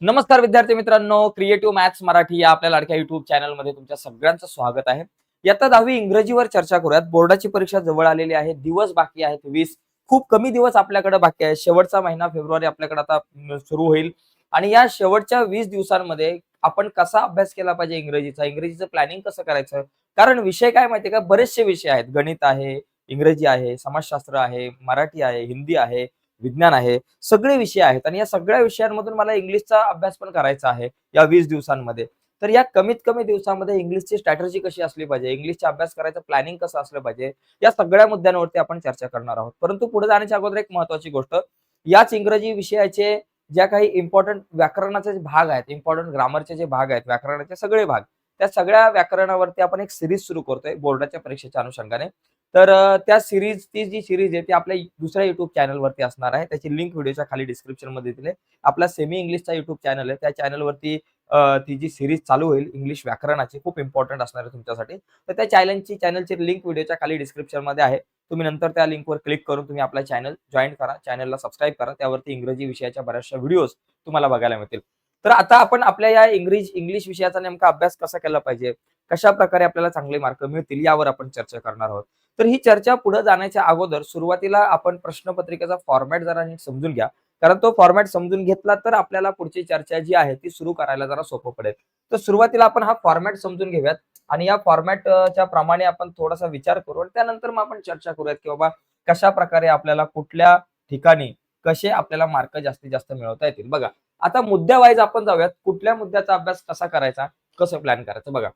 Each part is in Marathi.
नमस्कार विद्यार्थी मित्रांनो, क्रिएटिव्ह मॅथ्स मराठी या आपल्या लाडक्या युट्यूब चॅनलमध्ये तुमच्या सगळ्यांचं स्वागत आहे. इयत्ता 10वी इंग्रजीवर चर्चा करूयात. बोर्डाची परीक्षा जवळ आलेली आहे. दिवस बाकी आहेत 20. खूप कमी दिवस आपल्याकडे बाकी आहे. शेवटचा महिना फेब्रुवारी आपल्याकडे आता सुरू होईल आणि या शेवटच्या 20 दिवसांमध्ये आपण कसा अभ्यास केला पाहिजे इंग्रजीचा, इंग्रजीचं प्लॅनिंग कसं करायचं? कारण विषय काय माहितीये का, बरेचसे विषय आहेत. गणित आहे, इंग्रजी आहे, समाजशास्त्र आहे, मराठी आहे, हिंदी आहे, विज्ञान आहे. सगळे विषय आहेत आणि या सगळ्या विषयांमधून मला इंग्लिशचा अभ्यास पण करायचा आहे या 20 दिवसांमध्ये. तर या कमीत कमी दिवसामध्ये इंग्लिशची स्ट्रॅटेजी कशी असली पाहिजे, इंग्लिशचा अभ्यास करायचं प्लॅनिंग कसं असलं पाहिजे, या सगळ्या मुद्द्यांवरती आपण चर्चा करणार आहोत. परंतु पुढे जाण्याच्या अगोदर एक महत्त्वाची गोष्ट, याच इंग्रजी विषयाचे ज्या काही इम्पोर्टंट व्याकरणाचे जे भाग आहेत, इम्पोर्टंट ग्रामरचे जे भाग आहेत, व्याकरणाचे सगळे भाग, त्या सगळ्या व्याकरणावरती आपण एक सीरीज सुरू करतोय बोर्डाच्या परीक्षेच्या अनुषंगाने. तर त्या ती जी सीरीज आहे ती आपल्या दुसऱ्या युट्यूब चॅनलवरती असणार आहे. त्याची लिंक व्हिडिओच्या खाली डिस्क्रिप्शनमध्ये दिली आहे. आपला सेमी इंग्लिशचा युट्यूब चॅनल आहे. त्या चॅनलवरती ती जी सीरीज चालू होईल इंग्लिश व्याकरणाची, खूप इम्पोर्टंट असणार आहे तुमच्यासाठी. तर त्या चॅनलची लिंक व्हिडिओच्या खाली डिस्क्रिप्शनमध्ये आहे. तुम्ही नंतर त्या लिंकवर क्लिक करून तुम्ही आपला चॅनल जॉइन करा, चॅनलला सबस्क्राईब करा. त्यावरती इंग्रजी विषयाच्या बऱ्याचशा व्हिडिओज तुम्हाला बघायला मिळतील. तर आता आपण आपल्या या इंग्लिश विषयाचा नेमका अभ्यास कसा केला पाहिजे, कशा प्रकारे आपल्याला चांगले मार्क मिळतील, यावर आपण चर्चा करणार आहोत. तर ही चर्चा पुढे जाण्याच्या अगोदर सुरुवातीला आपण प्रश्नपत्रिकेचा फॉर्मॅट जरा नीट समजून घ्या. कारण तो फॉर्मॅट समजून घेतला तर आपल्याला पुढची चर्चा जी आहे ती सुरू करायला जरा सोपं पडेल. तर सुरुवातीला आपण हा फॉर्मॅट समजून घेऊयात आणि या फॉर्मॅटच्या प्रमाणे आपण थोडासा विचार करू आणि त्यानंतर मग आपण चर्चा करूयात की बाबा कशा प्रकारे आपल्याला कुठल्या ठिकाणी कसे आपल्याला मार्क जास्तीत जास्त मिळवता येतील. बघा, आता मुद्द्यावाईज आपण जाऊयात. कुठल्या मुद्द्याचा अभ्यास कसा करायचा, कसं प्लॅन करायचं. बघा,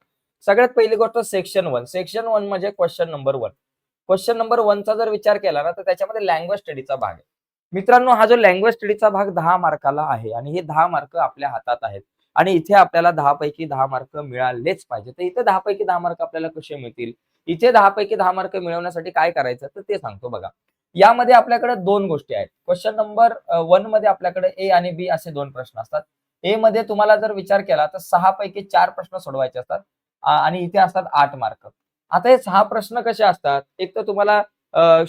सगळ्यात पहिली गोष्ट सेक्शन 1. सेक्शन 1 म्हणजे क्वेश्चन नंबर 1. क्वेश्चन नंबर 1चा जर विचार केला ना, तर त्याच्यामध्ये लँग्वेज स्टडीचा भाग आहे. मित्रांनो, हा जो लँग्वेज स्टडीचा भाग 10 मार्काला आहे आणि हे 10 मार्क आपल्या हातात आहेत आणि इथे आपल्याला 10 पैकी 10 मार्क मिळालेच पाहिजे. तर इथे 10 पैकी 10 मार्क आपल्याला कसे मिळतील? इथे 10 पैकी 10 मार्क मिळवण्यासाठी काय करायचं, तर ते सांगतो बघा. यामध्ये आपल्याकडे 2 गोष्टी आहेत. क्वेश्चन नंबर 1 मध्ये आपल्याकडे ए आणि बी असे 2 प्रश्न असतात. ए मध्ये तुम्हाला जर विचार केला तर 6 पैकी 4 प्रश्न सोडवायचे असतात आणि इथे असतात 8 मार्क. आता हे 6 प्रश्न कसे असतात? एक तर तुम्हाला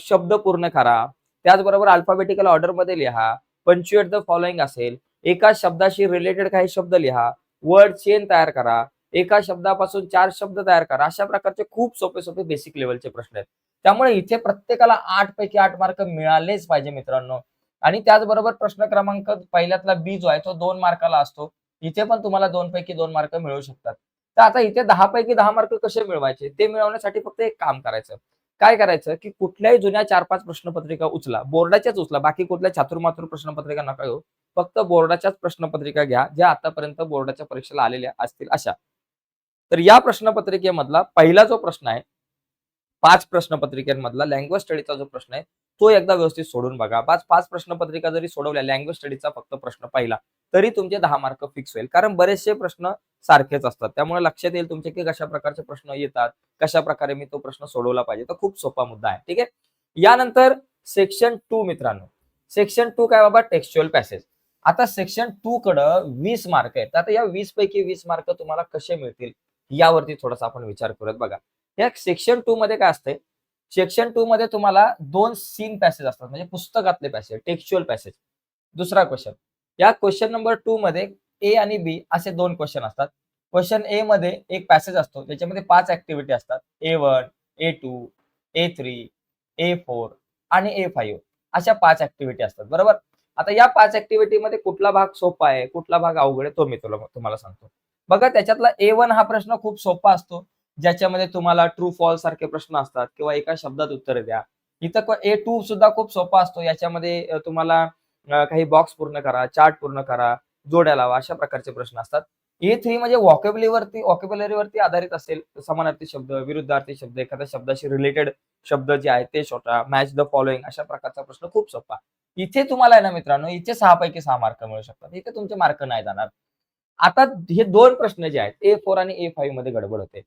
शब्द पूर्ण करा. त्याचबरोबर अल्फाबेटिकल ऑर्डरमध्ये लिहा. पंच्युएट द फॉलोइंग असेल. एका शब्दाशी रिलेटेड काही शब्द लिहा. वर्ड चेन तयार करा. एका शब्दापासून 4 शब्द तयार करा. अशा प्रकारचे खूप सोपे-सोपे बेसिक लेव्हलचे प्रश्न आहेत. त्यामुळे इथे प्रत्येकाला 8 पैकी 8 मार्क मिळालेच पाहिजे मित्रांनो. आणि त्याचबरोबर प्रश्न क्रमांक पहिल्यातला बी जो आहे तो 2 मार्काला असतो. इथे पण तुम्हाला 2 पैकी 2 मार्क मिळू शकतात. तर आता इथे 10 पैकी 10 मार्क कसे मिळवायचे? ते मिळवण्यासाठी फक्त एक काम करायचं. काय करायचं, की कुठल्याही जुन्या 4-5 प्रश्नपत्रिका उचला. बोर्डाच्याच उचला. बाकी कुठल्या चातुर-मातुर प्रश्नपत्रिका नका घेऊ. फक्त बोर्डाच्याच प्रश्नपत्रिका घ्या, ज्या आतापर्यंत बोर्डाच्या परीक्षेला आलेल्या असतील अशा. तर या प्रश्नपत्रिकेमधला पहिला जो प्रश्न आहे, 5 प्रश्नपत्रिकांमधला लँग्वेज स्टडीचा जो प्रश्न आहे, तो एकदा व्यवस्थित सोडून बघा. 5 प्रश्नपत्रिका जरी सोडवल्या लँग्वेज स्टडीचा फक्त प्रश्न पहिला, तरी तुमचे 10 मार्क फिक्स होईल. कारण बरेचसे प्रश्न सारखेच असतात. त्यामुळे लक्षात येईल तुमचे की कशा प्रकारचे प्रश्न येतात, कशाप्रकारे मी तो प्रश्न सोडवला पाहिजे. तर खूप सोपा मुद्दा आहे. ठीक आहे. यानंतर सेक्शन 2 मित्रांनो. सेक्शन 2 काय बाबा? Textual passage. आता सेक्शन 2 कडं 20 मार्क आहेत. आता या 20 पैकी 20 मार्क तुम्हाला कसे मिळतील? यावरती थोडासा आपण विचार करूयात बघा. या सेक्शन 2 मध्ये काय असतंय? सेक्शन 2 मध्ये तुम्हाला 2 सीन पॅसेज असतात म्हणजे पुस्तकातले पॅसेज, टेक्स्च्युअल पॅसेज. दुसरा क्वेश्चन. या क्वेश्चन नंबर 2 मध्ये ए आणि बी असे 2 क्वेश्चन असतात. क्वेश्चन ए मध्ये एक पॅसेज असतो त्याच्यामध्ये 5 ऍक्टिव्हिटी असतात. A1, A2, A3, A4 आणि A5 अशा 5 ऍक्टिव्हिटी असतात. बरोबर? आता या 5 ऍक्टिव्हिटी मध्ये कुठला भाग सोपा आहे, कुठला भाग अवघड आहे तो मी तुम्हाला सांगतो. बघा, त्याच्यातला A1 हा प्रश्न खूप सोपा असतो. ज्याच्यामध्ये तुम्हाला ट्रू फॉल्स सारखे प्रश्न असतात किंवा एका शब्दात उत्तर द्या. इथं A2 सुद्धा खूप सोपा असतो. याच्यामध्ये तुम्हाला काही बॉक्स पूर्ण करा, चार्ट पूर्ण करा, जोड्या लावा अशा प्रकारचे प्रश्न असतात. A3 म्हणजे व्हॉकॅब्युलरीवरती आधारित असेल. समानार्थी शब्द, विरुद्धार्थी शब्द, एखाद्या शब्दाशी रिलेटेड शब्द जे आहेत ते शोधा, मॅच द फॉलोइंग अशा प्रकारचा प्रश्न खूप सोपा. इथे तुम्हाला आहे ना मित्रांनो, इथे 6 पैकी 6 मार्क मिळू शकतात. इथे तुमचे मार्क नाही जाणार. आता हे 2 प्रश्न जे आहेत A4 आणि A5 मध्ये गडबड होते.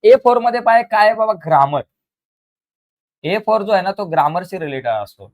A4 मध्ये काय आहे बाबा? ग्रामर. A4 जो आहे ना तो ग्रामरशी रिलेटेड असतो.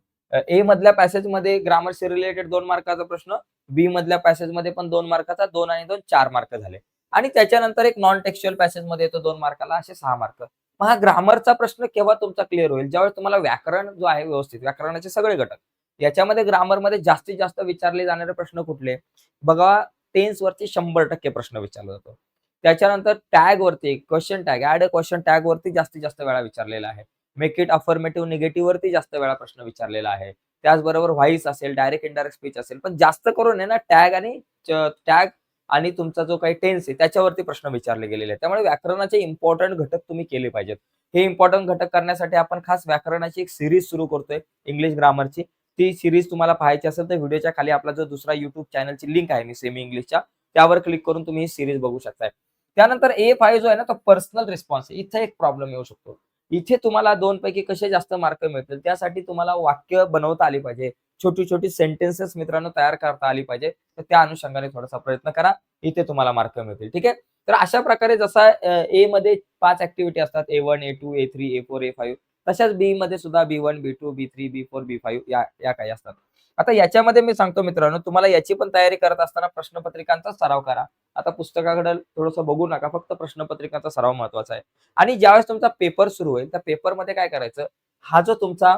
ए मधल्या पॅसेजमध्ये ग्रामरशी रिलेटेड 2 मार्काचा प्रश्न, बी मधल्या पॅसेजमध्ये पण 2 मार्काचा, 2 आणि 2 4 मार्क झाले. आणि त्याच्यानंतर एक नॉन टेक्स्च्युअल पॅसेजमध्ये येतो 2 मार्काला, असे 6 मार्क. मग हा ग्रामरचा प्रश्न केव्हा तुमचा क्लिअर होईल? ज्यावेळेस तुम्हाला व्याकरण जो आहे व्यवस्थित, व्याकरणाचे सगळे घटक. याच्यामध्ये ग्रामरमध्ये जास्तीत जास्त विचारले जाणारे प्रश्न कुठले? बघा, टेन्स वरती 100% प्रश्न विचारला जातो. त्याच्यानंतर टॅग वरती question tag, add a question tag वरती जास्तीत जास्त वेळा विचारलेला आहे. मेक इट अफर्मेटिव्ह निगेटिव्ह वरती जास्त वेळा प्रश्न विचारलेला आहे. त्याचबरोबर व्हॉइस असेल, डायरेक्ट इनडायरेक्ट स्पीच असेल, पण जास्त करून आहे ना टॅग आणि तुमचा जो काही टेन्स आहे त्याच्यावरती प्रश्न विचारले गेलेले आहेत. त्यामुळे व्याकरणाचे इम्पॉर्टंट घटक तुम्ही केले पाहिजेत. हे इम्पॉर्टंट घटक करण्यासाठी आपण खास व्याकरणाची एक सीरीज सुरू करतोय इंग्लिश ग्रामरची. ती सीरीज तुम्हाला पाहायची असेल तर व्हिडिओच्या खाली आपला जो दुसरा YouTube चॅनलची लिंक आहे मी सेमी इंग्लिशच्या, त्यावर क्लिक करून तुम्ही ही सीरीज बघू शकताय. त्यानंतर A5 जो आहे ना तो पर्सनल रिस्पॉन्स आहे. इथे एक प्रॉब्लेम येऊ शकतो. इथे तुम्हाला 2 पैकी कसे जास्त मार्क मिळतील त्यासाठी तुम्हाला वाक्य बनवता आली पाहिजे. छोटी-छोटी सेंटेन्सेस मित्रांनो तयार करता आली पाहिजे. तर त्या अनुषंगाने थोडासा प्रयत्न करा. इथे तुम्हाला मार्क मिळतील. ठीक आहे. तर अशा प्रकारे जसा ए मध्ये 5 ऍक्टिव्हिटी असतात A1, A2, A3, A4, A5 तशाच बी मध्ये सुद्धा B1, B2, B3, B4, B5 या काही असतात. आता याच्यामध्ये मी सांगतो मित्रांनो तुम्हाला याची पण तयारी करत असताना प्रश्नपत्रिकांचा सराव करा. आता पुस्तकाकडे थोडंसं बघू नका. फक्त प्रश्नपत्रिकांचा सराव महत्वाचा आहे. आणि ज्यावेळेस तुमचा पेपर सुरू होईल त्या पेपरमध्ये काय करायचं, हा जो तुमचा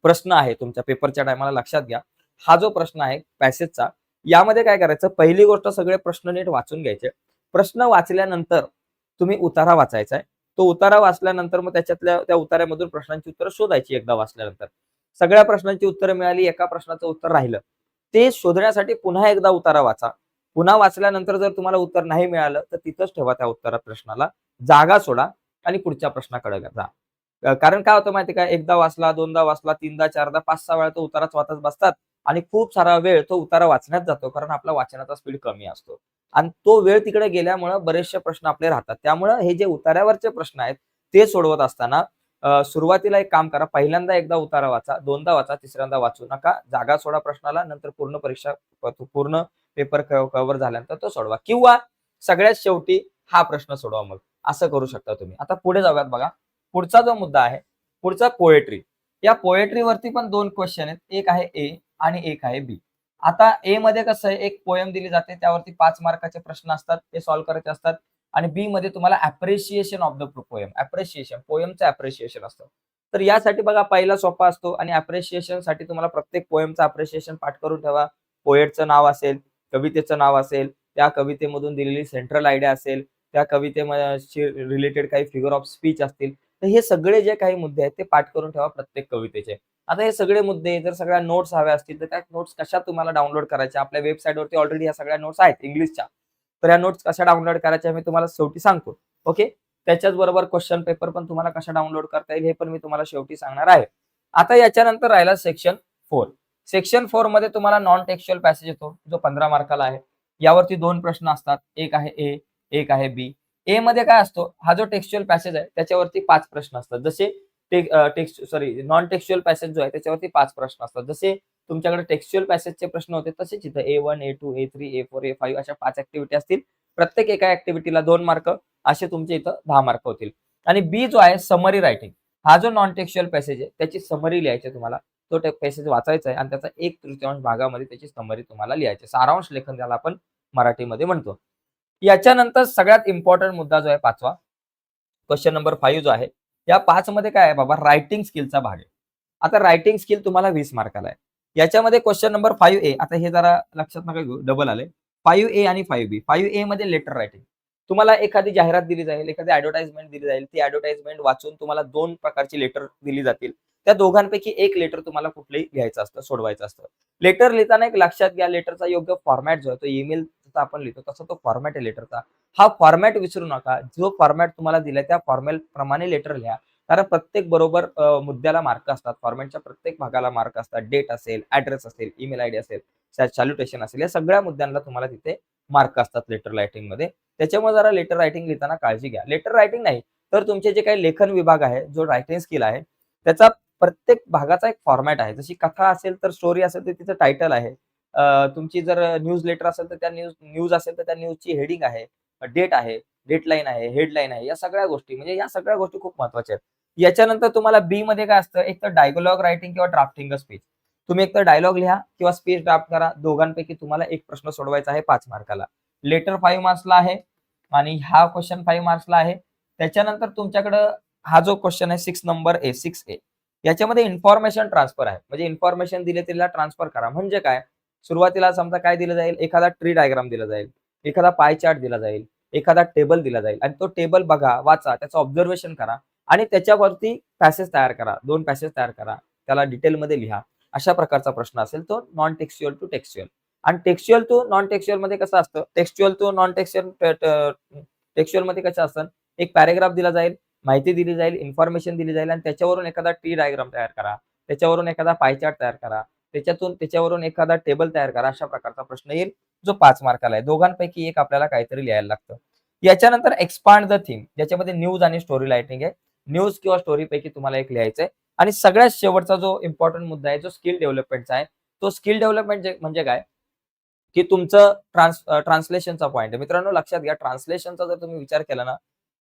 प्रश्न आहे तुमच्या पेपरच्या टायमाला लक्षात घ्या. हा जो प्रश्न आहे पॅसेजचा, यामध्ये काय करायचं, पहिली गोष्ट सगळे प्रश्न नीट वाचून घ्यायचे. प्रश्न वाचल्यानंतर तुम्ही उतारा वाचायचा आहे. तो उतारा वाचल्यानंतर मग त्याच्यातल्या त्या उतार्यामधून प्रश्नांची उत्तरं शोधायची एकदा वाचल्यानंतर. सगळ्या प्रश्नांची उत्तरं मिळाली, एका प्रश्नाचं उत्तर राहिलं. ते शोधण्यासाठी पुन्हा एकदा उतारा वाचा. पुन्हा वाचल्यानंतर जर तुम्हाला उत्तर नाही मिळालं, तर तिथंच ठेवा त्या प्रश्नाला. जागा सोडा आणि पुढच्या प्रश्नाकडे जा. कारण काय होतं माहिती का, एकदा वाचला, दोनदा वाचला, तीनदा, चारदा, 5-6 वेळा तो उताराच वाचत बसतात आणि खूप सारा वेळ तो उतारा वाचण्यात जातो. कारण आपला वाचनाचा स्पीड कमी असतो. आणि तो वेळ तिकडे गेल्यामुळे बरेचसे प्रश्न आपले राहतात. त्यामुळे हे जे उतार्यावरचे प्रश्न आहेत, ते सोडवत असताना सुरुवातीला एक काम करा. पहिल्यांदा एकदा उतारा वाचा, दोनदा वाचा, तिसऱ्यांदा वाचू नका. जागा सोडा प्रश्नाला. नंतर पूर्ण परीक्षा पूर्ण पेपर कव्हर झाल्यानंतर तो सोडवा किंवा सगळ्यात शेवटी हा प्रश्न सोडवा मग. असं करू शकता तुम्ही. आता पुढे जाऊयात बघा. पुढचा जो मुद्दा आहे, पुढचा पोएट्री. या पोएट्रीवरती पण 2 क्वेश्चन आहेत. एक आहे ए आणि एक आहे बी. आता ए मध्ये कसं आहे, एक पोएम दिली जाते, त्यावरती 5 मार्काचे प्रश्न असतात, ते सॉल्व्ह करायचे असतात. आणि बी मध्ये तुम्हाला appreciation of the poem, appreciation, पोएमचं अप्रिशिएशन असतं. तर यासाठी बघा पहिला सोपा असतो आणि अप्रिशिएशनसाठी तुम्हाला प्रत्येक पोएमचं अप्रिशिएशन पाठ करून ठेवा. पोएटचं नाव असेल, कवितेचं नाव असेल, त्या कवितेमधून दिलेली सेंट्रल आयडिया असेल, त्या कवितेशी रिलेटेड काही फिगर ऑफ स्पीच असतील. तर हे सगळे जे काही मुद्दे आहेत ते पाठ करून ठेवा प्रत्येक कवितेचे. आता हे सगळे मुद्दे जर सगळ्या नोट्स हव्या असतील तर त्या नोट्स कशा तुम्हाला डाउनलोड करायच्या, आपल्या वेबसाईटवरती ऑलरेडी या सगळ्या नोट्स आहेत इंग्लिशच्या. तर या नोट्स कशा डाउनलोड करायच्या मी तुम्हाला शेवटी सांगतो. ओके. त्याच्याच बरोबर क्वेश्चन पेपर पण तुम्हाला कशा डाउनलोड करता येईल हे पण मी तुम्हाला शेवटी सांगणार आहे. आता याच्यानंतर राहिला सेक्शन 4. सेक्शन 4 मध्ये तुम्हाला नॉन टेक्स्च्युअल पॅसेज येतो, जो 15 मार्काला आहे. यावरती 2 प्रश्न असतात. एक आहे ए, एक आहे बी. ए मध्ये काय असतो, हा जो टेक्स्च्युअल पॅसेज आहे त्याच्यावरती 5 प्रश्न असतात. जसे नॉन टेक्स्च्युअल पॅसेज जो आहे त्याच्यावरती 5 प्रश्न असतात. जसे तुमच्याकडे टेक्स्च्युअल पॅसेजचे प्रश्न होते तसेच इथं A1, A2, A3, A4, A5 अशा 5 ऍक्टिव्हिटी असतील. प्रत्येक एका ऍक्टिव्हिटीला 2 मार्क, असे तुमचे इथं 10 मार्क होतील. आणि बी जो आहे समरी रायटिंग, हा जो नॉन टेक्स्च्युअल पॅसेज आहे त्याची समरी लिहायची तुम्हाला. तो पॅसेज वाचायचा आहे आणि त्याचा 1/3 भागामध्ये त्याची समरी तुम्हाला लिहायची. सारांश लेखन ज्याला आपण मराठीमध्ये म्हणतो. याच्यानंतर सगळ्यात इम्पॉर्टंट मुद्दा जो आहे 5वा, क्वेश्चन नंबर 5 जो आहे, या 5 मध्ये काय आहे बाबा, रायटिंग स्किलचा भाग आहे. आता रायटिंग स्किल तुम्हाला 20 मार्काला आहे. याच्यामध्ये क्वेश्चन नंबर 5A, आता हे जरा लक्षात नका घेऊ, डबल आले. 5A आणि 5B. 5A मध्ये लेटर रायटिंग. तुम्हाला एखादी जाहिरात दिली जाईल, एखादी ॲडव्हर्टाइजमेंट दिली जाईल. ती ॲडव्हर्टाइजमेंट वाचून तुम्हाला 2 प्रकारची लेटर दिली जातील. त्या दोघांपैकी एक लेटर तुम्हाला कुठलंही लिहायचं असतं, सोडवायचं असतं. लेटर लिहिताना एक लक्षात घ्या, लेटरचा योग्य फॉर्मॅट जो आहे तो ईमेल आपण लिहितो तसा तो फॉर्मॅट आहे लेटरचा. हा फॉर्मॅट विसरू नका. जो फॉर्मॅट तुम्हाला दिलाय त्या फॉर्मॅट प्रमाणे लेटर लिहा. कारण प्रत्येक बरोबर मुद्द्याला मार्क असतात. फॉर्मॅटच्या प्रत्येक भागाला मार्क असतात. डेट असेल, ॲड्रेस असेल, ईमेल आयडी असेल, सॅल्युटेशन असेल, या सगळ्या मुद्द्यांना तुम्हाला तिथे मार्क असतात लेटर रायटिंगमध्ये. त्याच्यामुळे जरा लेटर रायटिंग लिहिताना काळजी घ्या. लेटर रायटिंग नाही तर तुमचे जे काही लेखन विभाग आहे, जो रायटिंग स्किल आहे, त्याचा प्रत्येक भागाचा एक फॉर्मॅट आहे. जशी कथा असेल तर स्टोरी असेल तर तिचं टायटल आहे. तुमची जर न्यूज लेटर असेल तर त्या न्यूज असेल तर त्या न्यूजची हेडिंग आहे, डेट आहे, डेटलाईन आहे, हेडलाईन आहे. या सगळ्या गोष्टी म्हणजे या सगळ्या गोष्टी खूप महत्त्वाच्या आहेत. याच्यानंतर तुम्हाला बी मध्ये काय असतं, एक तर डायलॉग रायटिंग किंवा ड्राफ्टिंग अ स्पीच. तुम्ही एक तर डायलॉग लिहा किंवा स्पीच ड्राफ्ट करा. दोघांपैकी तुम्हाला एक प्रश्न सोडवायचा आहे 5 मार्काला. लेटर 5 मार्क्सला आहे आणि हा क्वेश्चन 5 मार्क्सला आहे. त्याच्यानंतर तुमच्याकडं हा जो क्वेश्चन आहे 6 नंबर ए, 6A. याच्यामध्ये इन्फॉर्मेशन ट्रान्सफर आहे. म्हणजे इन्फॉर्मेशन दिले तिला ट्रान्सफर करा. म्हणजे काय? सुरुवातीला समजा काय दिलं जाईल, एखादा ट्री डायग्राम दिला जाईल, एखादा पाय चार्ट दिला जाईल, एखादा टेबल दिला जाईल आणि तो टेबल बघा, वाचा, त्याचं ऑब्झर्वेशन करा आणि त्याच्यावरती पॅसेज तयार करा. 2 पॅसेज तयार करा. त्याला डिटेलमध्ये लिहा. अशा प्रकारचा प्रश्न असेल तो नॉन टेक्स्च्युअल टू टेक्स्च्युअल. आणि टेक्स्च्युअल टू नॉन टेक्स्च्युअलमध्ये कसं असतं, टेक्स्च्युअल टू नॉन टेक्स्च्युअलमध्ये कसं असतं, एक पॅराग्राफ दिला जाईल, माहिती दिली जाईल, इन्फॉर्मेशन दिली जाईल आणि त्याच्यावरून एखादा ट्री डायग्राम तयार करा. त्याच्यावरून एखादा पाय चार्ट तयार करा. त्याच्यावरून एखादा टेबल तयार करा. अशा प्रकारचा प्रश्न येईल, जो 5 मार्काला आहे. दोघांपैकी एक आपल्याला काहीतरी लिहायला लागतं. याच्यानंतर एक्सपांड द थीम, ज्याच्यामध्ये न्यूज आणि स्टोरी रायटिंग आहे. न्यूज किंवा स्टोरीपैकी तुम्हाला एक लिहायचंय आणि सगळ्यात शेवटचा जो इम्पॉर्टंट मुद्दा आहे, जो स्किल डेव्हलपमेंटचा आहे, तो स्किल डेव्हलपमेंट म्हणजे काय, की तुमचं ट्रान्सलेशनचा पॉइंट आहे. मित्रांनो लक्षात घ्या, ट्रान्सलेशनचा जर तुम्ही विचार केला ना,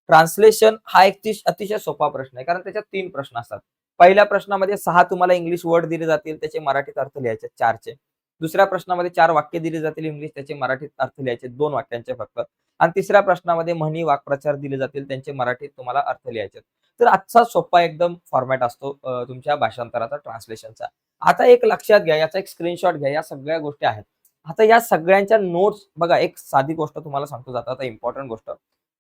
ट्रान्सलेशन हा एक अतिशय सोपा प्रश्न आहे. कारण त्याच्यात 3 प्रश्न असतात. पहिल्या प्रश्नामध्ये 6 तुम्हाला इंग्लिश वर्ड दिले जातील, त्याचे मराठीत अर्थ लिहायचे 4चे. दुसऱ्या प्रश्नामध्ये 4 वाक्य दिली जातील इंग्लिश, त्याचे मराठीत अर्थ लिहायचे 2 वाक्यांचे फक्त. आणि तिसऱ्या प्रश्नामध्ये म्हणी, वाक्प्रचार दिले जातील, त्यांचे मराठीत तुम्हाला अर्थ लिहायचे. तर आजचा सोपा एकदम फॉर्मॅट असतो तुमच्या भाषांतराचा, ट्रान्सलेशनचा. आता एक लक्षात घ्या, याचा एक स्क्रीनशॉट घ्या. या सगळ्या गोष्टी आहेत. आता या सगळ्यांच्या नोट्स बघा, एक साधी गोष्ट तुम्हाला सांगतो जाता आता, इम्पॉर्टंट गोष्ट.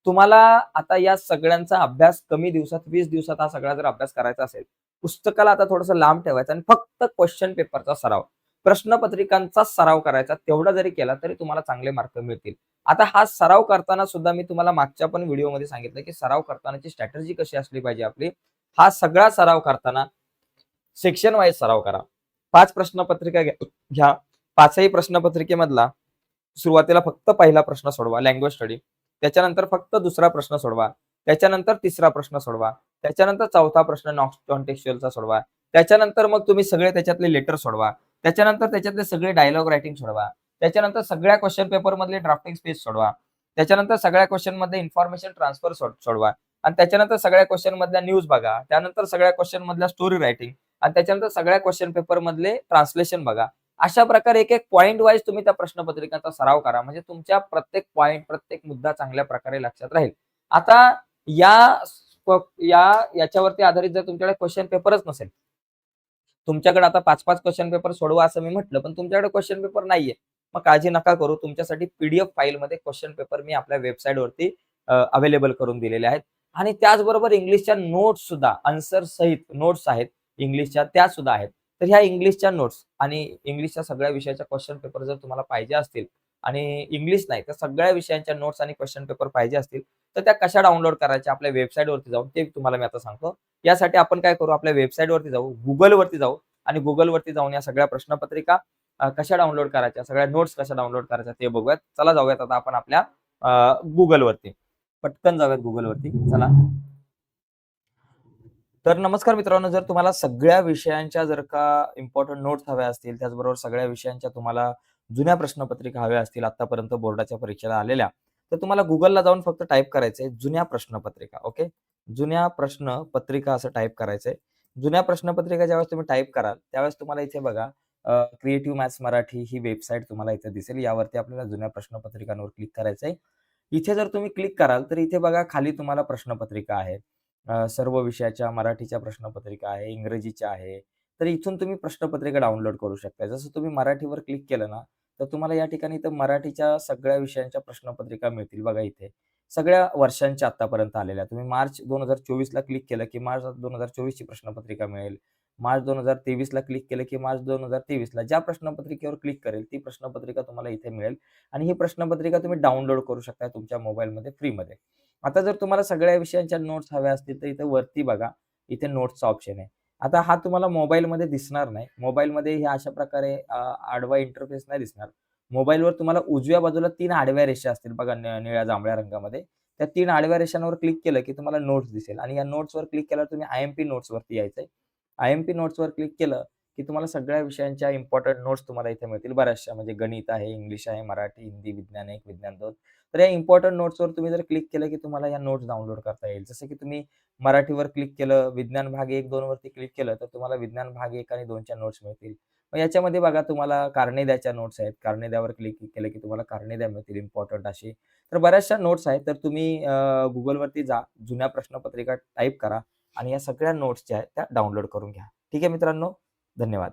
तुम्हाला आता या सगळ्यांचा अभ्यास कमी दिवसात, 20 दिवसात हा सगळा जर अभ्यास करायचा असेल, पुस्तकाला आता थोडंसं लांब ठेवायचं आणि फक्त क्वेश्चन पेपरचा सराव, प्रश्नपत्रिकांचा सराव करायचा. तेवढा जरी केला तरी तुम्हाला चांगले मार्क मिळतील. आता हा सराव करताना सुद्धा मी तुम्हाला मागच्या पण व्हिडिओमध्ये सांगितलं, की सराव करतानाची स्ट्रॅटेजी कशी असली पाहिजे आपली. हा सगळा सराव करताना सेक्शन वाईज सराव करा. 5 प्रश्नपत्रिका घ्या. 5ही प्रश्नपत्रिकेमधला सुरुवातीला फक्त पहिला प्रश्न सोडवा, लँग्वेज स्टडी. त्याच्यानंतर फक्त दुसरा प्रश्न सोडवा. त्याच्यानंतर तिसरा प्रश्न सोडवा. त्याच्यानंतर चौथा प्रश्न नॉन टेक्स्च्युअलचा सोडवा. त्याच्यानंतर मग तुम्ही सगळे त्याच्यातले लेटर सोडवा. त्याच्यानंतर त्याच्यातले सगळे डायलॉग रायटिंग सोडवा. त्याच्यानंतर सगळ्या क्वेश्चन पेपर मधले ड्राफ्टिंग स्पेस सोडवा. त्याच्यानंतर सगळ्या क्वेश्चन मध्ये इन्फॉर्मेशन ट्रान्सफर सोडवा. आणि त्याच्यानंतर सगळ्या क्वेश्चन मधल्या न्यूज बघा. त्यानंतर सगळ्या क्वेश्चन मधल्या स्टोरी रायटिंग आणि त्याच्यानंतर सगळ्या क्वेश्चन पेपर मधले ट्रान्सलेशन बघा. अशा प्रकारे एक पॉइंट वाईज तुम्ही त्या प्रश्नपत्रिकांचा सराव करा. म्हणजे तुमच्या प्रत्येक पॉइंट, प्रत्येक मुद्दा चांगल्या प्रकारे लक्षात राहील. आता या याच्यावरती आधारित जर तुमच्याकडे क्वेश्चन पेपरच नसेल, तुमच्याकडे आता 5-5 क्वेश्चन पेपर सोडवा असं मी म्हटलं, पण तुमच्याकडे क्वेश्चन पेपर नाहीये. मग काळजी नका करू. तुमच्यासाठी पीडीएफ फाईलमध्ये क्वेश्चन पेपर मी आपल्या वेबसाईटवरती अवेलेबल करून दिलेले आहेत. आणि त्याचबरोबर इंग्लिशच्या नोट्स सुद्धा, आन्सर सहित नोट्स आहेत इंग्लिशच्या, त्या सुद्धा आहेत. तर ह्या इंग्लिशच्या नोट्स आणि इंग्लिशच्या सगळ्या विषयाच्या क्वेश्चन पेपर जर तुम्हाला पाहिजे असतील आणि इंग्लिश नाही तर सगळ्या विषयांच्या नोट्स आणि क्वेश्चन पेपर पाहिजे असतील, तर त्या कशा डाउनलोड करायच्या आपल्या वेबसाईटवरती जाऊन, ते तुम्हाला मी आता सांगतो. यासाठी आपण काय करू, आपल्या वेबसाईटवरती जाऊ, Googleवरती जाऊ आणि Googleवरती जाऊन या सगळ्या प्रश्नपत्रिका कशा डाउनलोड करायच्या, सगळ्या नोट्स कशा डाउनलोड करायच्या ते बघूयात. चला जाऊयात आता आपण आपल्या Googleवरती. पटकन जाऊयात Googleवरती. चला. तर नमस्कार मित्रांनो, जर तुम्हाला सगळ्या विषयांच्या जर का इम्पोर्टंट नोट्स हव्या असतील, त्याचबरोबर सगळ्या विषयांच्या तुम्हाला जुन्या प्रश्नपत्रिका हव्या असतील आतापर्यंत बोर्डाच्या परीक्षेला आलेल्या, तर तुम्हाला Googleला जाऊन फक्त टाइप करायचंय जुन्या प्रश्नपत्रिका. ओके. जुन्या प्रश्नपत्रिका असं टाइप करायचंय. जुन्या प्रश्नपत्रिका ज्यावेळेस तुम्ही टाइप कराल, त्यावेळेस तुम्हाला इथे बघा क्रिएटिव्ह मॅथ्स मराठी ही वेबसाईट तुम्हाला इथे दिसेल. यावरती आपल्याला जुन्या प्रश्नपत्रिकांवर क्लिक करायचंय. इथे जर तुम्ही क्लिक कराल, तर इथे बघा खाली तुम्हाला प्रश्नपत्रिका आहे. सर्व विषयाच्या मराठीच्या प्रश्नपत्रिका आहे, इंग्रजीच्या आहे. तर इथून तुम्ही प्रश्नपत्रिका डाउनलोड करू शकता. जसं तुम्ही मराठीवर क्लिक केलं ना, तर तुम्हाला या ठिकाणी इथं मराठीच्या सगळ्या विषयांच्या प्रश्नपत्रिका मिळतील बघा इथे. सगळ्या वर्षांच्या आत्तापर्यंत आलेल्या. तुम्ही मार्च 2024ला क्लिक केलं, की मार्च 2024ची प्रश्नपत्रिका मिळेल. मार्च 2023ला क्लिक केलं, की मार्च 2023ला ज्या प्रश्नपत्रिकेवर क्लिक करेल, ती प्रश्नपत्रिका तुम्हाला इथे मिळेल आणि ही प्रश्नपत्रिका तुम्ही डाउनलोड करू शकता तुमच्या मोबाईलमध्ये फ्रीमध्ये. आता जर तुम्हाला सगळ्या विषयांच्या नोट्स हव्या असतील, तर इथे वरती बघा, इथे नोट्सचा ऑप्शन आहे. आता हा तुम्हाला मोबाईलमध्ये दिसणार नाही. मोबाईलमध्ये हे अशा प्रकारे आडवा इंटरफेस नाही दिसणार. मोबाईलवर तुम्हाला उजव्या बाजूला 3 आडव्या रेषा असतील बघा निळ्या जांभळ्या रंगामध्ये. त्या 3 आडव्या रेषांवर क्लिक केलं, की तुम्हाला नोट्स दिसेल आणि या नोट्सवर क्लिक केल्यावर तुम्ही आय-एम-पी नोट्सवरती यायचंय. आय-एम-पी नोट्सवर क्लिक केलं, की तुम्हाला सगळ्या विषयांच्या इम्पोर्टंट नोट्स तुम्हाला इथे मिळतील बऱ्याचशा. म्हणजे गणित आहे, इंग्लिश आहे, मराठी, हिंदी, विज्ञान 1, विज्ञान 2. तर या इम्पोर्टंट नोट्सवर तुम्ही जर क्लिक केलं, की तुम्हाला या नोट्स डाउनलोड करता येईल. जसं की तुम्ही मराठीवर क्लिक केलं, विज्ञान भाग 1, 2 वरती क्लिक केलं, तर तुम्हाला विज्ञान भाग 1 आणि 2च्या नोट्स मिळतील. मग याच्यामध्ये बघा तुम्हाला कारणे द्याच्या नोट्स आहेत. कारणे द्यावर क्लिक केलं, की तुम्हाला कारणे द्या मिळतील इम्पोर्टंट अशी. तर बऱ्याचशा नोट्स आहेत. तर तुम्ही Googleवरती जा, जुन्या प्रश्नपत्रिका टाइप करा आणि या सगळ्या नोट्स ज्या आहेत त्या डाउनलोड करून घ्या. ठीक आहे मित्रांनो? धन्यवाद.